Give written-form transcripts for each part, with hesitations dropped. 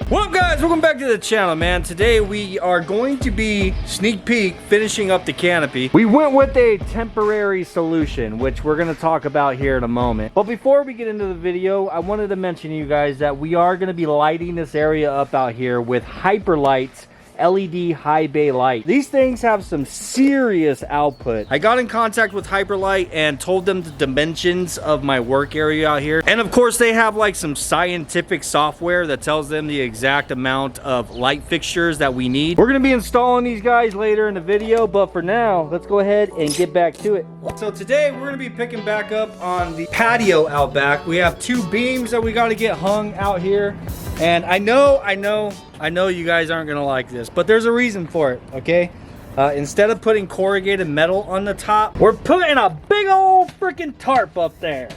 What up, guys? Welcome back to the channel, man. Today we are going to be sneak peek finishing up the canopy. We went with a temporary solution, which we're going to talk about here in a moment. But before we get into the video, I wanted to mention to you guys that we are going to be lighting this area up out here with Hyperlite's LED high bay light. These things have some serious output. I got in contact with Hyperlite and told them the dimensions of my work area out here. And of course they have like some scientific software that tells them the exact amount of light fixtures that we need. We're gonna be installing these guys later in the video, but for now, let's go ahead and get back to it. So today we're gonna be picking back up on the patio out back. We have two beams that we gotta get hung out here. And I know you guys aren't gonna like this, but there's a reason for it, okay? Instead of putting corrugated metal on the top, we're putting a big old freaking tarp up there.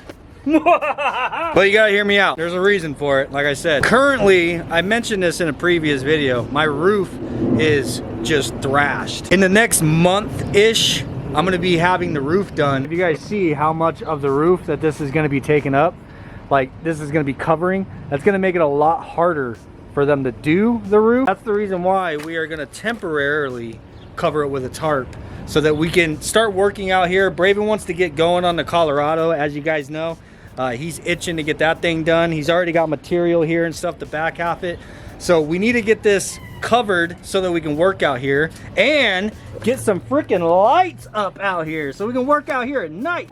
But you gotta hear me out. There's a reason for it, like I said. Currently, I mentioned this in a previous video, my roof is just thrashed. In the next month-ish, I'm gonna be having the roof done. If you guys see how much of the roof that this is gonna be taking up, like this is gonna be covering, that's gonna make it a lot harder for them to do the roof. That's the reason why we are gonna temporarily cover it with a tarp so that we can start working out here. Braven wants to get going on the Colorado, as you guys know. He's itching to get that thing done. He's already got material here and stuff to back half it. So we need to get this covered so that we can work out here and get some freaking lights up out here so we can work out here at night.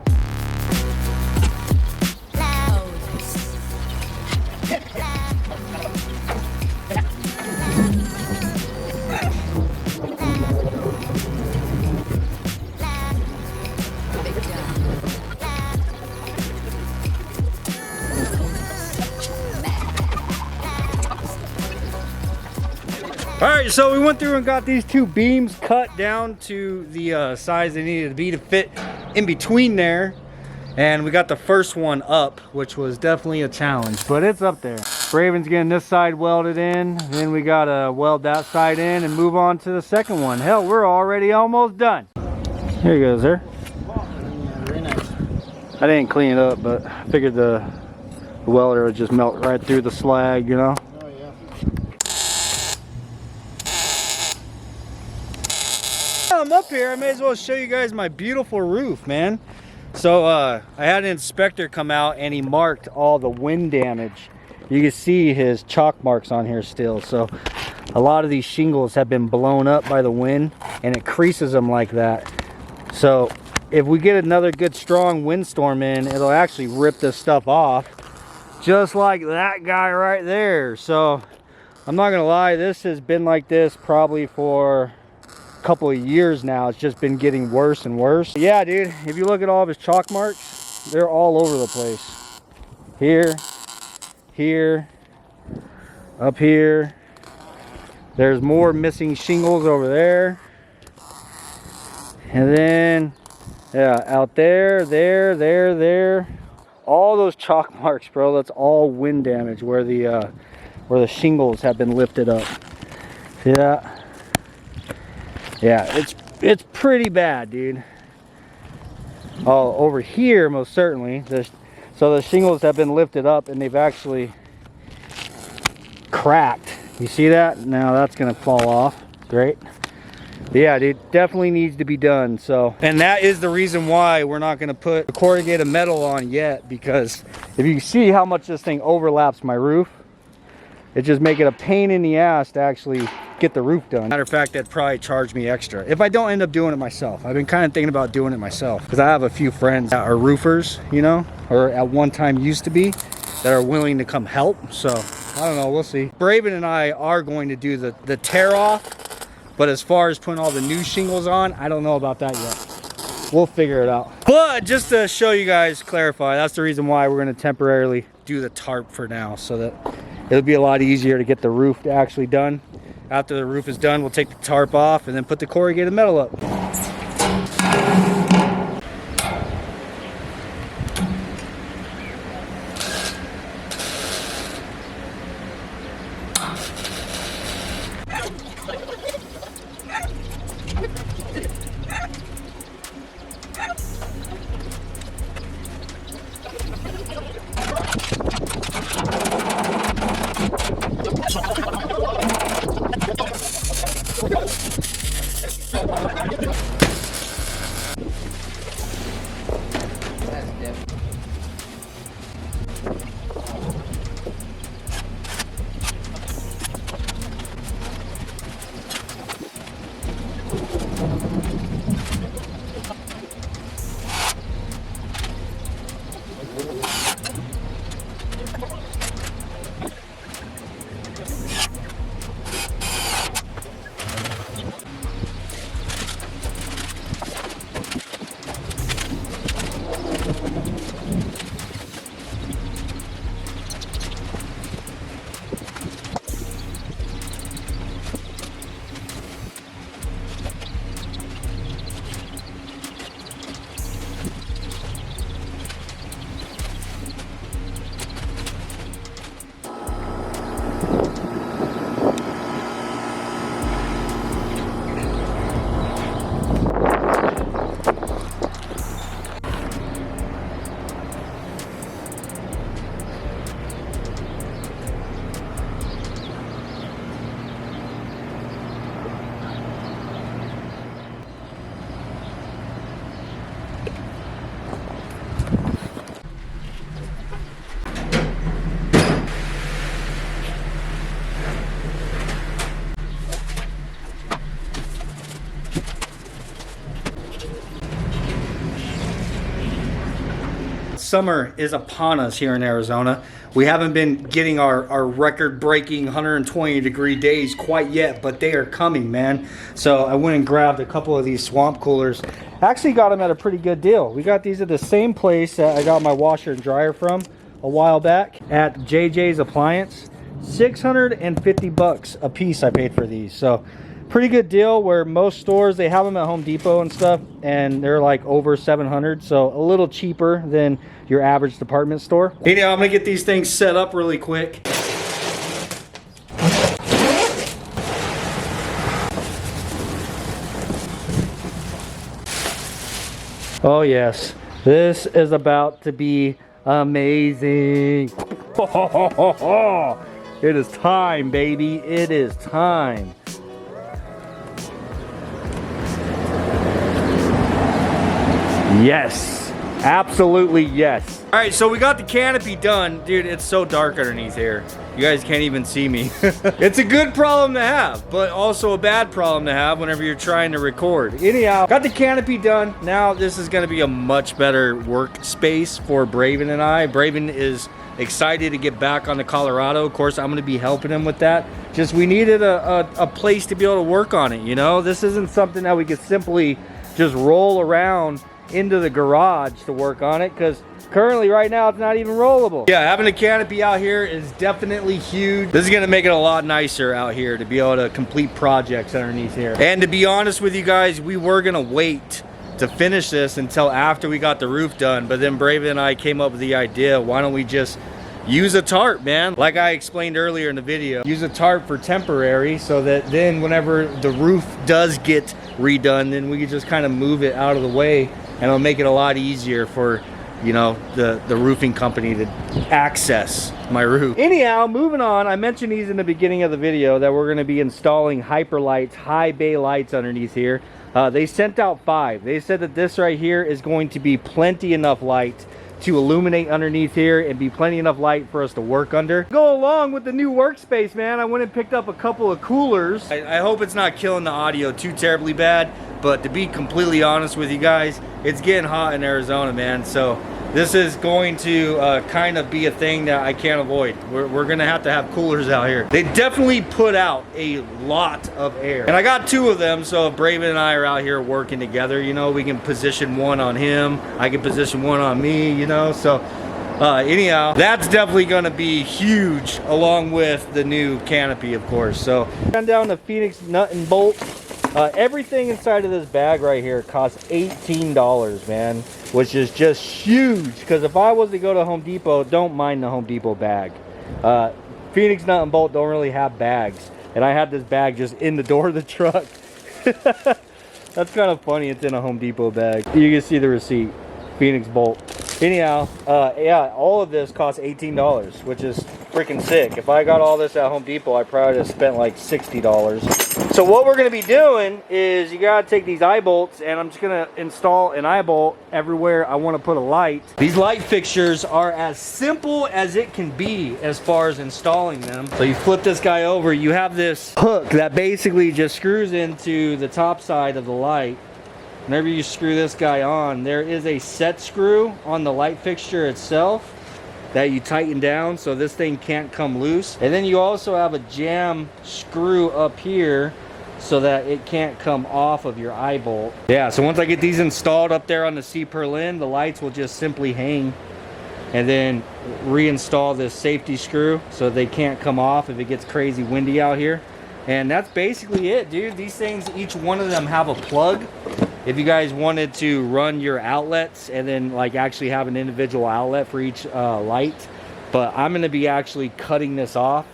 All right, so we went through and got these two beams cut down to the size they needed to be to fit in between there. And we got the first one up, which was definitely a challenge, but it's up there. Braven's getting this side welded in, then we gotta weld that side in and move on to the second one. Hell, we're already almost done. Here you go, sir. Very nice. I didn't clean it up, but I figured the welder would just melt right through the slag, you know? I'm up here, I may as well show you guys my beautiful roof, man. So I had an inspector come out and he marked all the wind damage. You can see his chalk marks on here still. So a lot of these shingles have been blown up by the wind and it creases them like that. So if we get another good strong windstorm in, it'll actually rip this stuff off, just like that guy right there. So I'm not gonna lie, this has been like this probably for couple of years now. It's just been getting worse and worse. Yeah, dude, if you look at all of his chalk marks, they're all over the place. Here, here, up here. There's more missing shingles over there. And then, yeah, out there, there. All those chalk marks, bro, that's all wind damage where the shingles have been lifted up. See that? Yeah, it's pretty bad, dude. Oh, over here, most certainly. So the shingles have been lifted up and they've actually cracked. You see that? Now that's gonna fall off. Great. But yeah, dude, definitely needs to be done. So, and that is the reason why we're not gonna put the corrugated metal on yet, because if you see how much this thing overlaps my roof, it just make it a pain in the ass to actually get the roof done. Matter of fact, that'd probably charge me extra if I don't end up doing it myself. I've been kind of thinking about doing it myself because I have a few friends that are roofers, you know, or at one time used to be, that are willing to come help. So I don't know, we'll see. Braven and I are going to do the tear off, but as far as putting all the new shingles on, I don't know about that yet. We'll figure it out. But just to show you guys, clarify, that's the reason why we're going to temporarily do the tarp for now, so that it'll be a lot easier to get the roof actually done. After the roof is done, we'll take the tarp off and then put the corrugated metal up. summer is upon us here in Arizona. We haven't been getting our record-breaking 120-degree days quite yet, but they are coming, man. So I went and grabbed a couple of these swamp coolers. Actually got them at a pretty good deal. We got these at the same place that I got my washer and dryer from a while back at JJ's Appliance. 650 bucks a piece I paid for these. So pretty good deal, where most stores, they have them at Home Depot and stuff, and they're like over 700, so a little cheaper than your average department store. Anyhow, I'm gonna get these things set up really quick. Oh yes, this is about to be amazing. It is time, baby. It is time. Yes, absolutely yes. All right, so we got the canopy done. Dude, it's so dark underneath here. You guys can't even see me. It's a good problem to have, but also a bad problem to have whenever you're trying to record. Anyhow, got the canopy done. Now this is gonna be a much better workspace for Braven and I. Braven is excited to get back onto Colorado. Of course, I'm gonna be helping him with that. Just we needed a place to be able to work on it, you know? This isn't something that we could simply just roll around into the garage to work on it, because currently right now it's not even rollable. Yeah, having a canopy out here is definitely huge. This is gonna make it a lot nicer out here to be able to complete projects underneath here. And to be honest with you guys, we were gonna wait to finish this until after we got the roof done, but then Braven and I came up with the idea, why don't we just use a tarp, man? Like I explained earlier in the video, use a tarp for temporary, so that then whenever the roof does get redone, then we can just kind of move it out of the way, and it'll make it a lot easier for, you know, the roofing company to access my roof. Anyhow, moving on, I mentioned these in the beginning of the video that we're going to be installing Hyperlites, high bay lights underneath here. They sent out 5. They said that this right here is going to be plenty enough light to illuminate underneath here and be plenty enough light for us to work under. Go along with the new workspace, man, I went and picked up a couple of coolers. I hope it's not killing the audio too terribly bad, but to be completely honest with you guys, it's getting hot in Arizona, man. So this is going to kind of be a thing that I can't avoid. We're gonna have to have coolers out here. They definitely put out a lot of air. And I got 2 of them, so if Braven and I are out here working together, you know, we can position one on him, I can position one on me, you know, so anyhow, that's definitely gonna be huge, along with the new canopy, of course. So down to Phoenix nut and bolt. Everything inside of this bag right here costs $18, man, which is just huge, because if I was to go to Home Depot, don't mind the Home Depot bag. Phoenix nut and bolt don't really have bags, and I had this bag just in the door of the truck. That's kind of funny. It's in a Home Depot bag. You can see the receipt. Phoenix bolt. Anyhow, yeah, all of this costs $18, which is freaking sick. If I got all this at Home Depot, I probably would have spent like $60. So what we're going to be doing is, you got to take these eye bolts, and I'm just going to install an eye bolt everywhere I want to put a light. These light fixtures are as simple as it can be as far as installing them. So you flip this guy over, you have this hook that basically just screws into the top side of the light. Whenever you screw this guy on, there is a set screw on the light fixture itself that you tighten down so this thing can't come loose. And then you also have a jam screw up here so that it can't come off of your eye bolt. Yeah, so once I get these installed up there on the C-purlin, the lights will just simply hang, and then reinstall this safety screw so they can't come off if it gets crazy windy out here. And that's basically it, dude. These things, each one of them have a plug. If you guys wanted to run your outlets and then like actually have an individual outlet for each light, but I'm going to be actually cutting this off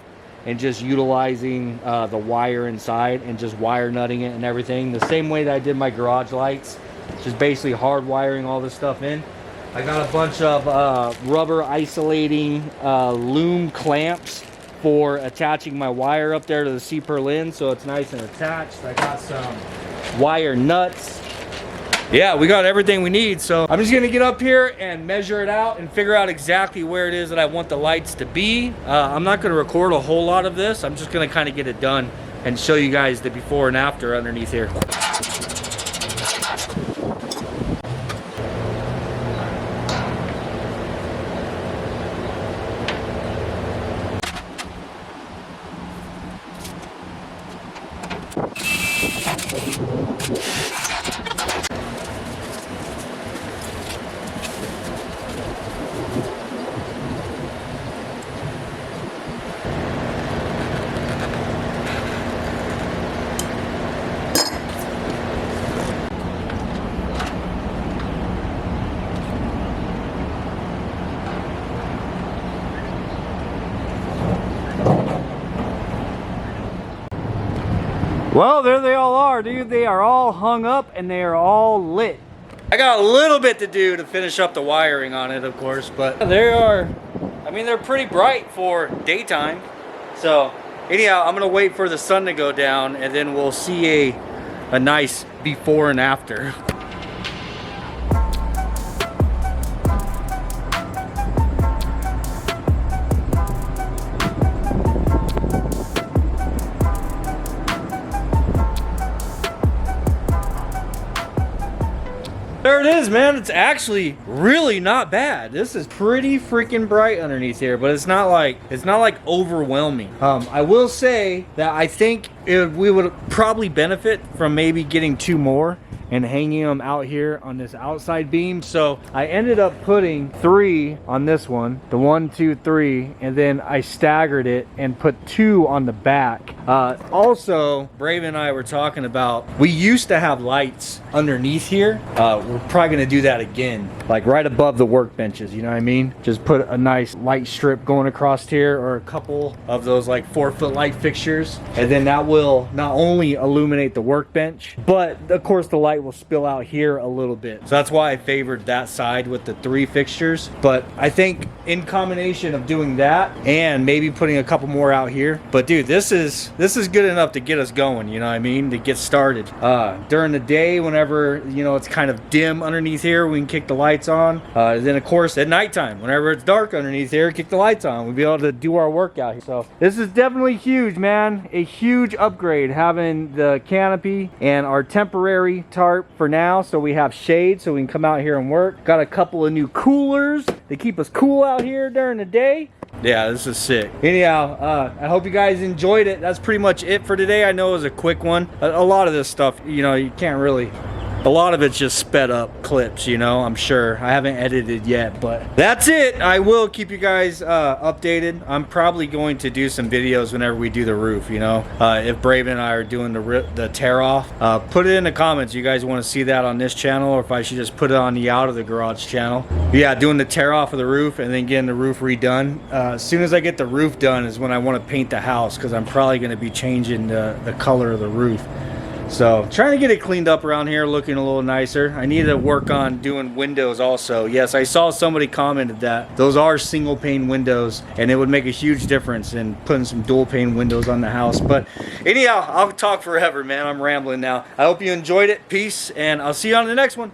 and just utilizing the wire inside and just wire nutting it and everything the same way that I did my garage lights, just basically hard wiring all this stuff in. I got a bunch of rubber isolating loom clamps for attaching my wire up there to the C-purlin so it's nice and attached. I got some wire nuts. Yeah, we got everything we need, so I'm just gonna get up here and measure it out and figure out exactly where it is that I want the lights to be. I'm not gonna record a whole lot of this. I'm just gonna kind of get it done and show you guys the before and after underneath here. Well, there they all are, dude. They are all hung up and they are all lit. I got a little bit to do to finish up the wiring on it, of course, but they are, I mean, they're pretty bright for daytime. So anyhow, I'm gonna wait for the sun to go down and then we'll see a nice before and after. There it is, man. It's actually really not bad. This is pretty freaking bright underneath here, but it's not like overwhelming. I will say that I think we would probably benefit from maybe getting 2 more and hanging them out here on this outside beam. So I ended up putting 3 on this one, the 1, 2, 3, and then I staggered it and put 2 on the back. Also, Brave and I were talking about, we used to have lights underneath here. We're probably gonna do that again, like right above the workbenches, you know what I mean? Just put a nice light strip going across here, or a couple of those like 4-foot light fixtures, and then that will not only illuminate the workbench, but of course the light will spill out here a little bit. So that's why I favored that side with the 3 fixtures. But I think in combination of doing that and maybe putting a couple more out here, but dude, this is good enough to get us going, you know what I mean, to get started. During the day, whenever, you know, it's kind of dim underneath here, we can kick the lights on. Then of course at nighttime, whenever it's dark underneath here, kick the lights on. We'll be able to do our work out here. So this is definitely huge, man. A huge upgrade having the canopy and our temporary tarp for now, so we have shade so we can come out here and work. Got a couple of new coolers to keep us cool out here during the day. Yeah, this is sick. Anyhow, I hope you guys enjoyed it. That's pretty much it for today. I know it was a quick one. A lot of this stuff, you know, you can't really, a lot of it's just sped up clips, you know, I'm sure. I haven't edited yet, but that's it. I will keep you guys updated. I'm probably going to do some videos whenever we do the roof, you know. If Brave and I are doing the tear off, put it in the comments. You guys want to see that on this channel, or if I should just put it on the Out of the Garage channel. Yeah, doing the tear off of the roof and then getting the roof redone. As soon as I get the roof done is when I want to paint the house, because I'm probably going to be changing the color of the roof. So trying to get it cleaned up around here, looking a little nicer. I need to work on doing windows also. Yes, I saw somebody commented that those are single pane windows and it would make a huge difference in putting some dual pane windows on the house. But anyhow, I'll talk forever, man. I'm rambling now. I hope you enjoyed it. Peace, and I'll see you on the next one.